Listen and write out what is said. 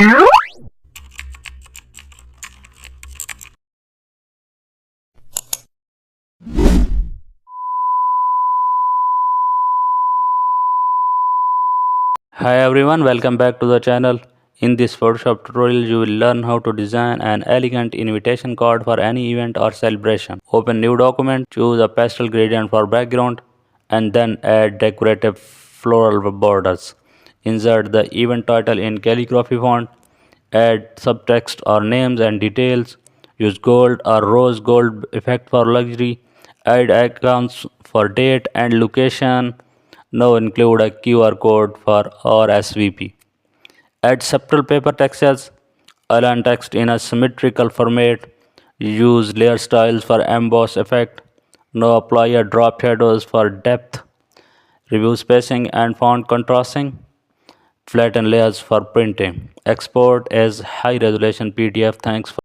Hi everyone, welcome back to the channel. In this Photoshop tutorial, you will learn how to design an elegant invitation card for any event or celebration. Open new document, choose a pastel gradient for background, and then add decorative floral borders. Insert the event title in calligraphy font. Add subtext or names and details. Use gold or rose gold effect for luxury. Add icons for date and location. Now include a QR code for RSVP. Add subtle paper textures. Align text in a symmetrical format. Use layer styles for emboss effect. Now apply a drop shadows for depth. Review spacing and font contrasting. Flatten layers for printing. Export as high resolution PDF. Thanks for